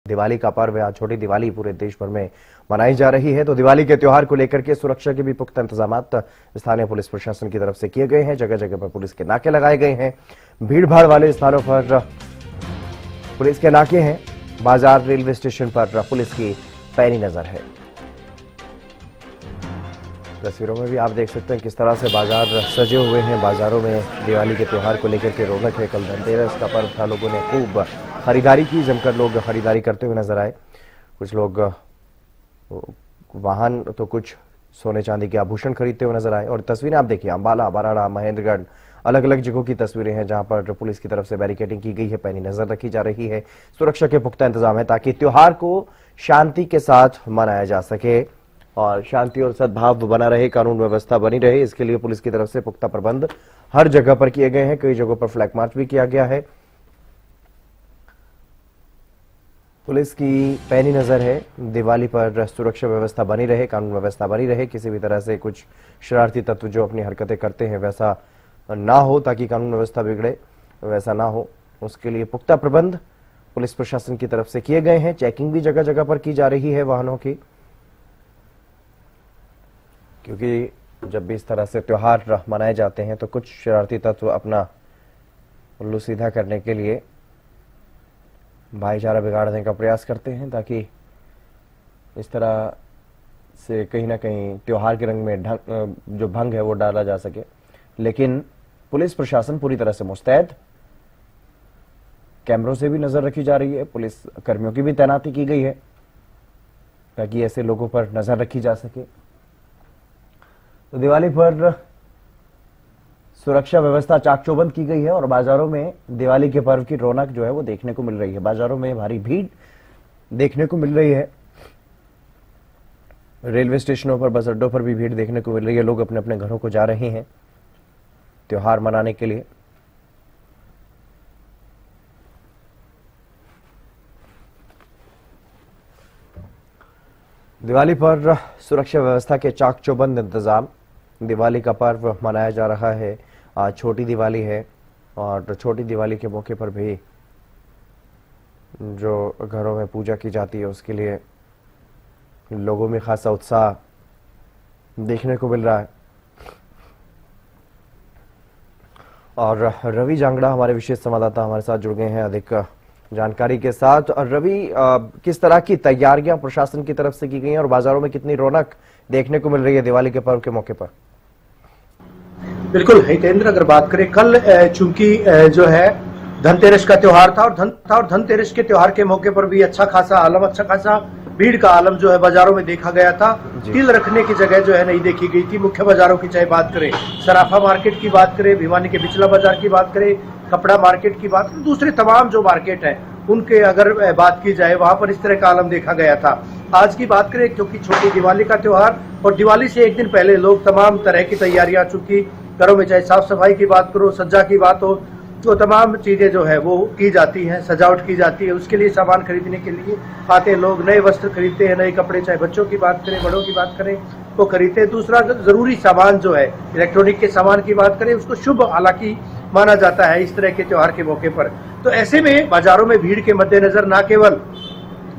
दिवाली का पर्व आज छोटी दिवाली पूरे देश भर में मनाई जा रही है। तो दिवाली के त्योहार को लेकर के सुरक्षा के भी पुख्ता इंतजाम स्थानीय पुलिस प्रशासन की तरफ से किए गए हैं। जगह जगह पर पुलिस के नाके लगाए गए हैं। भीड़ भाड़ वाले स्थानों पर पुलिस के नाके हैं। बाजार, रेलवे स्टेशन पर पुलिस की पैनी नजर है। तस्वीरों में भी आप देख सकते हैं किस तरह से बाजार सजे हुए हैं। बाजारों में दिवाली के त्योहार को लेकर के रौनक है। कल धनतेरस का पर्व था, लोगों ने खूब खरीदारी की, जमकर लोग खरीदारी करते हुए नजर आए। कुछ लोग वाहन तो कुछ सोने चांदी के आभूषण खरीदते हुए नजर आए। और तस्वीरें आप देखिए, अंबाला, बराड़ा, महेंद्रगढ़, अलग अलग जगहों की तस्वीरें हैं जहां पर पुलिस की तरफ से बैरिकेडिंग की गई है, पैनी नजर रखी जा रही है। सुरक्षा के पुख्ता इंतजाम है ताकि त्योहार को शांति के साथ मनाया जा सके और शांति और सद्भाव बना रहे, कानून व्यवस्था बनी रहे। इसके लिए पुलिस की तरफ से पुख्ता प्रबंध हर जगह पर किए गए हैं। कई जगहों पर फ्लैग मार्च भी किया गया है। पुलिस की पैनी नजर है। दिवाली पर सुरक्षा व्यवस्था बनी रहे, कानून व्यवस्था बनी रहे। किसी भी तरह से कुछ शरारती तत्व जो अपनी हरकतें करते हैं वैसा ना हो, ताकि कानून व्यवस्था बिगड़े, वैसा ना हो, उसके लिए पुख्ता प्रबंध पुलिस प्रशासन की तरफ से किए गए हैं। चेकिंग भी जगह जगह पर की जा रही है वाहनों की, क्योंकि जब भी इस तरह से त्योहार मनाए जाते हैं तो कुछ शरारती तत्व अपना उल्लू सीधा करने के लिए भाईचारा बिगाड़ने का प्रयास करते हैं, ताकि इस तरह से कहीं ना कहीं त्योहार के रंग में जो भंग है वो डाला जा सके। लेकिन पुलिस प्रशासन पूरी तरह से मुस्तैद, कैमरों से भी नजर रखी जा रही है, पुलिस कर्मियों की भी तैनाती की गई है ताकि ऐसे लोगों पर नजर रखी जा सके। तो दिवाली पर सुरक्षा व्यवस्था चाक चौबंद की गई है और बाजारों में दिवाली के पर्व की रौनक जो है वो देखने को मिल रही है। बाजारों में भारी भीड़ देखने को मिल रही है। रेलवे स्टेशनों पर, बस अड्डों पर भी भीड़ देखने को मिल रही है। लोग अपने अपने घरों को जा रहे हैं त्योहार मनाने के लिए। दिवाली पर सुरक्षा व्यवस्था के चाक चौबंद इंतजाम। दिवाली का पर्व मनाया जा रहा है। आज छोटी दिवाली है और छोटी दिवाली के मौके पर भी जो घरों में पूजा की जाती है उसके लिए लोगों में खासा उत्साह देखने को मिल रहा है। और रवि जांगड़ा हमारे विशेष संवाददाता हमारे साथ जुड़ गए हैं अधिक जानकारी के साथ। और रवि, किस तरह की तैयारियां प्रशासन की तरफ से की गई हैं और बाजारों में कितनी रौनक देखने को मिल रही है दिवाली के पर्व के मौके पर? बिल्कुल हितेंद्र, अगर बात करें कल चूंकि जो है धनतेरस का त्योहार था और धनतेरस के त्योहार के मौके पर भी अच्छा खासा भीड़ का आलम जो है बाजारों में देखा गया था। तिल रखने की जगह जो है नहीं देखी गई थी। मुख्य बाजारों की चाहे बात करें, सराफा मार्केट की बात करें, भिवानी के बिचला बाजार की बात करें, कपड़ा मार्केट की बात करें, दूसरे तमाम जो मार्केट है उनके अगर बात की जाए वहां पर इस तरह का आलम देखा गया था। आज की बात करें, क्योंकि छोटी दिवाली का त्योहार और दिवाली से एक दिन पहले लोग तमाम तरह की तैयारियां, चूंकि घरों में चाहे साफ सफाई की बात करो, सज्जा की बात हो, तो तमाम चीजें जो है वो की जाती हैं, सजावट की जाती है। उसके लिए सामान खरीदने के लिए आते हैं लोग, नए वस्त्र खरीदते हैं, नए कपड़े, चाहे बच्चों की बात करें, बड़ों की बात करें, वो खरीदते हैं। दूसरा जरूरी सामान जो है, इलेक्ट्रॉनिक के सामान की बात करें, उसको शुभ हालांकि माना जाता है इस तरह के त्योहार के मौके पर। तो ऐसे में बाजारों में भीड़ के मद्देनजर न केवल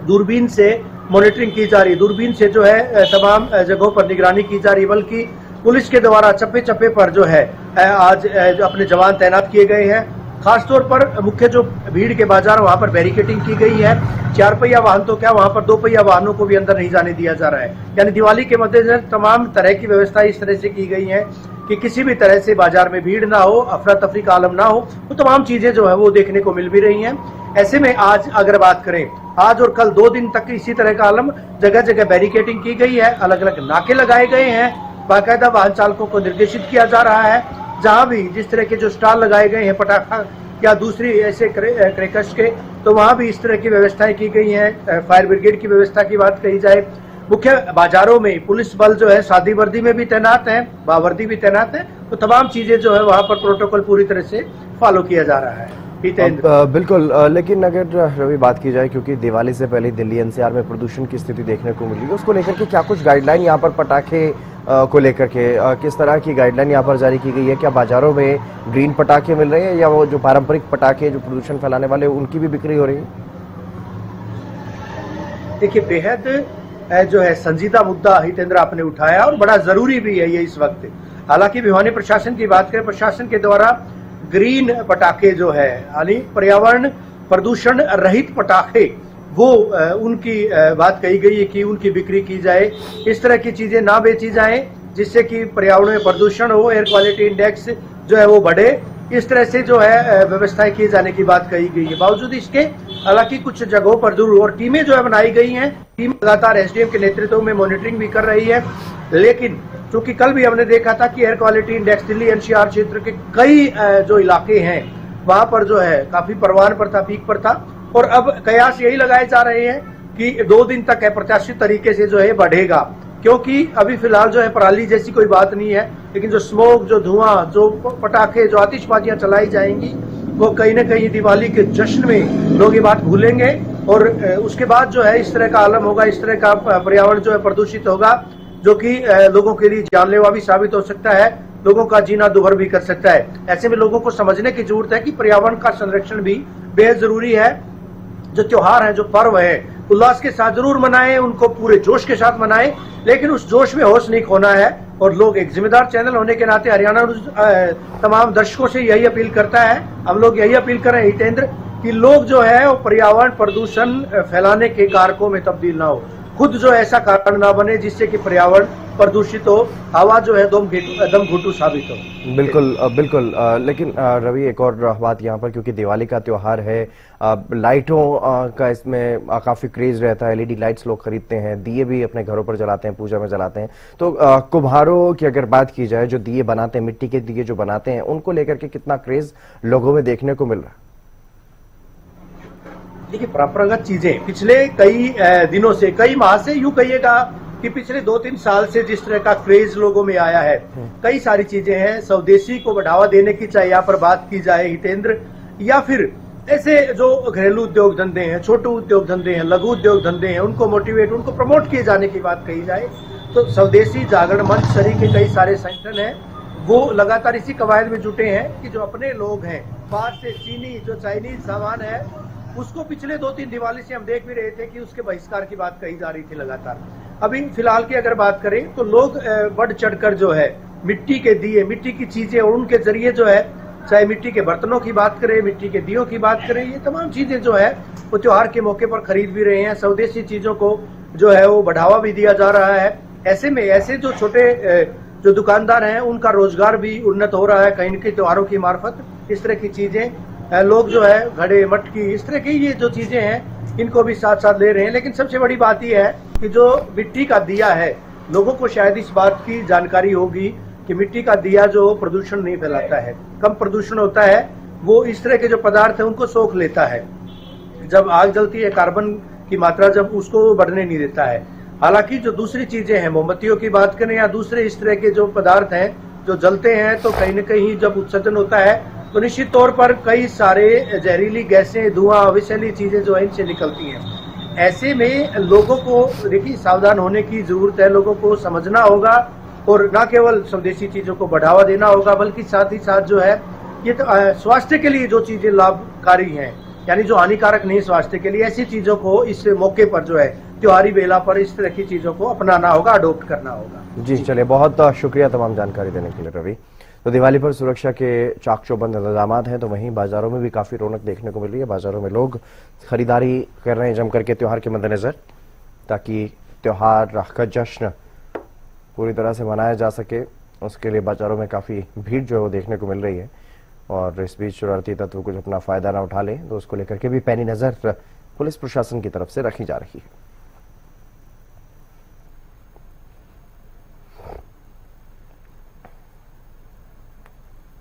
दूरबीन से मॉनिटरिंग की जा रही, दूरबीन से जो है तमाम जगहों पर निगरानी की जा रही, बल्कि पुलिस के द्वारा चप्पे चप्पे पर जो है आज अपने जवान तैनात किए गए हैं। खासतौर पर मुख्य जो भीड़ के बाजार वहां पर बैरिकेडिंग की गई है। 4 पहिया वाहन तो क्या, वहां पर 2 पहिया वाहनों को भी अंदर नहीं जाने दिया जा रहा है। यानी दिवाली के मद्देनजर तमाम तरह की व्यवस्था इस तरह से की गई है कि किसी भी तरह से बाजार में भीड़ ना हो, अफरा तफरी का आलम ना हो। तो तमाम चीजें जो है वो देखने को मिल भी रही हैं। ऐसे में आज अगर बात करें, आज और कल 2 दिन तक इसी तरह का आलम, जगह जगह बैरिकेडिंग की गई है, अलग अलग नाके लगाए गए हैं, बाकायदा वाहन चालकों को निर्देशित किया जा रहा है। जहां भी जिस तरह के जो स्टॉल लगाए गए हैं पटाखा या दूसरी ऐसे क्रैकर्स के, तो वहां भी इस तरह की व्यवस्थाएं की गई हैं। फायर ब्रिगेड की व्यवस्था की बात कही जाए, मुख्य बाजारों में पुलिस बल जो है सादी वर्दी में भी तैनात है, बावर्दी भी तैनात है। तो तमाम चीजें जो है वहां पर प्रोटोकॉल पूरी तरह से फॉलो किया जा रहा है। बिल्कुल, लेकिन अगर रवि बात की जाए, क्योंकि दिवाली से पहले दिल्ली एनसीआर में प्रदूषण की स्थिति देखने को मिली है, उसको लेकर के क्या कुछ गाइडलाइन यहाँ पर पटाखे को लेकर के किस तरह की गाइडलाइन यहाँ पर जारी की गई है? क्या बाजारों में ग्रीन पटाखे मिल रहे हैं या वो जो पारंपरिक पटाखे जो प्रदूषण फैलाने वाले उनकी भी बिक्री हो रही है? देखिए बेहद जो है संजीदा मुद्दा हितेंद्र आपने उठाया और बड़ा जरूरी भी है ये इस वक्त। हालांकि भिवानी प्रशासन की बात करें, प्रशासन के द्वारा ग्रीन पटाखे जो है यानी पर्यावरण प्रदूषण रहित पटाखे वो उनकी बात कही गई है कि उनकी बिक्री की जाए। इस तरह की चीजें ना बेची जाएं जिससे कि पर्यावरण में प्रदूषण हो, एयर क्वालिटी इंडेक्स जो है वो बढ़े। इस तरह से जो है व्यवस्थाएं किए जाने की बात कही गई है। बावजूद इसके हालांकि कुछ जगहों पर जरूर और टीमें जो है बनाई गई हैं, टीम लगातार एसडीएम के नेतृत्व में मॉनिटरिंग भी कर रही है। लेकिन चूंकि कल भी हमने देखा था कि air quality index Delhi NCR क्षेत्र के कई जो इलाके हैं वहां पर जो है काफी परवान पर था, पीक पर था। और अब कयास यही लगाए जा रहे हैं कि 2 दिन तक अप्रत्याशित तरीके से जो है बढ़ेगा, क्योंकि अभी फिलहाल जो है पराली जैसी कोई बात नहीं है, लेकिन जो स्मोक, जो धुआं, जो पटाखे, जो आतिशबाजियां चलाई जाएंगी वो कहीं ना कहीं दिवाली के जश्न में लोग ये बात भूलेंगे और उसके बाद जो है इस तरह का आलम होगा, इस तरह का पर्यावरण जो है प्रदूषित होगा, जो कि लोगों के लिए जानलेवा भी साबित हो सकता है, लोगों का जीना दुभर भी कर सकता है। ऐसे में लोगों को समझने की जरूरत है कि पर्यावरण का संरक्षण भी बेहद जरूरी है। जो त्योहार है, जो पर्व है, उल्लास के साथ जरूर मनाएं, उनको पूरे जोश के साथ मनाएं, लेकिन उस जोश में होश नहीं खोना है। और लोग एक जिम्मेदार चैनल होने के नाते हरियाणा तमाम दर्शकों से यही अपील करता है, हम लोग यही अपील कर रहे हैं हितेंद्र, कि लोग जो है वो पर्यावरण प्रदूषण फैलाने के कारकों में तब्दील ना हो, खुद जो ऐसा कारण ना बने जिससे कि पर्यावरण प्रदूषित हो, हवा जो है दम घुटू साबित हो। बिल्कुल बिल्कुल। लेकिन रवि, एक और बात यहाँ पर, क्योंकि दिवाली का त्योहार है, लाइटों का इसमें काफी क्रेज रहता है, एलईडी लाइट्स लोग खरीदते हैं, दिए भी अपने घरों पर जलाते हैं, पूजा में जलाते हैं। तो कुम्हारों की अगर बात की जाए, जो दिए बनाते हैं, मिट्टी के दिए जो बनाते हैं, उनको लेकर के कितना क्रेज लोगों में देखने को मिल रहा है? देखिए परंपरागत चीजें पिछले कई दिनों से, कई माह से, यूं कहिएगा कि पिछले 2-3 साल से जिस तरह का क्रेज लोगों में आया है, कई सारी चीजें हैं। स्वदेशी को बढ़ावा देने की चाहे यहाँ पर बात की जाए हितेंद्र, या फिर ऐसे जो घरेलू उद्योग धंधे हैं, छोटे उद्योग धंधे हैं, लघु उद्योग धंधे हैं, उनको मोटिवेट, उनको प्रमोट किए जाने की बात कही जाए, तो स्वदेशी जागरण मंच सरी के कई सारे संगठन हैं, वो लगातार इसी कवायद में जुटे हैं कि जो अपने लोग हैं, बाहर से चीनी जो चाइनीज सामान है उसको पिछले 2-3 दिवाली से हम देख भी रहे थे कि उसके बहिष्कार की बात कही जा रही थी लगातार। अभी फिलहाल की अगर बात करें तो लोग बढ़ चढ़कर जो है मिट्टी के दिए, मिट्टी की चीजें और उनके जरिए जो है, चाहे मिट्टी के बर्तनों की बात करें, मिट्टी के दियों की बात करें, ये तमाम चीजें जो है वो त्योहार के मौके पर खरीद भी रहे हैं। स्वदेशी चीजों को जो है वो बढ़ावा भी दिया जा रहा है। ऐसे में ऐसे जो छोटे जो दुकानदार हैं उनका रोजगार भी उन्नत हो रहा है कहीं न कहीं त्योहारों की मार्फत। इस तरह की चीजें लोग जो है घड़े, मटकी, इस तरह की ये जो चीजें हैं इनको भी साथ साथ ले रहे हैं। लेकिन सबसे बड़ी बात यह है कि जो मिट्टी का दिया है, लोगों को शायद इस बात की जानकारी होगी कि मिट्टी का दिया जो प्रदूषण नहीं फैलाता है, कम प्रदूषण होता है, वो इस तरह के जो पदार्थ है उनको सोख लेता है। जब आग जलती है, कार्बन की मात्रा जब उसको बढ़ने नहीं देता है। हालांकि जो दूसरी चीजें हैं, मोमबत्तियों की बात करें या दूसरे इस तरह के जो पदार्थ हैं जो जलते हैं, तो कहीं न कहीं जब उत्सर्जन होता है तो निश्चित तौर पर कई सारे जहरीली गैसें, धुआं, विषैली चीजें जो है इनसे निकलती हैं। ऐसे में लोगों को देखिए सावधान होने की जरूरत है, लोगों को समझना होगा और न केवल स्वदेशी चीजों को बढ़ावा देना होगा, बल्कि साथ ही साथ जो है ये तो स्वास्थ्य के लिए जो चीजें लाभकारी हैं, यानी जो हानिकारक नहीं स्वास्थ्य के लिए, ऐसी चीजों को इस मौके पर जो है त्योहारी बेला पर इस तरह की चीजों को अपनाना होगा, अडोप्ट करना होगा। जी चलिए, बहुत शुक्रिया तमाम जानकारी देने के लिए रवि। तो दिवाली पर सुरक्षा के चाक चौबंद इंतजाम हैं, तो वहीं बाजारों में भी काफी रौनक देखने को मिल रही है। बाजारों में लोग खरीदारी कर रहे हैं जम करके त्योहार के मद्देनजर, ताकि त्योहार का जश्न पूरी तरह से मनाया जा सके। उसके लिए बाजारों में काफी भीड़ जो है वो देखने को मिल रही है। और इस बीच शरारती तत्व कुछ अपना फायदा ना उठा लें, तो उसको लेकर के भी पैनी नजर पुलिस प्रशासन की तरफ से रखी जा रही है।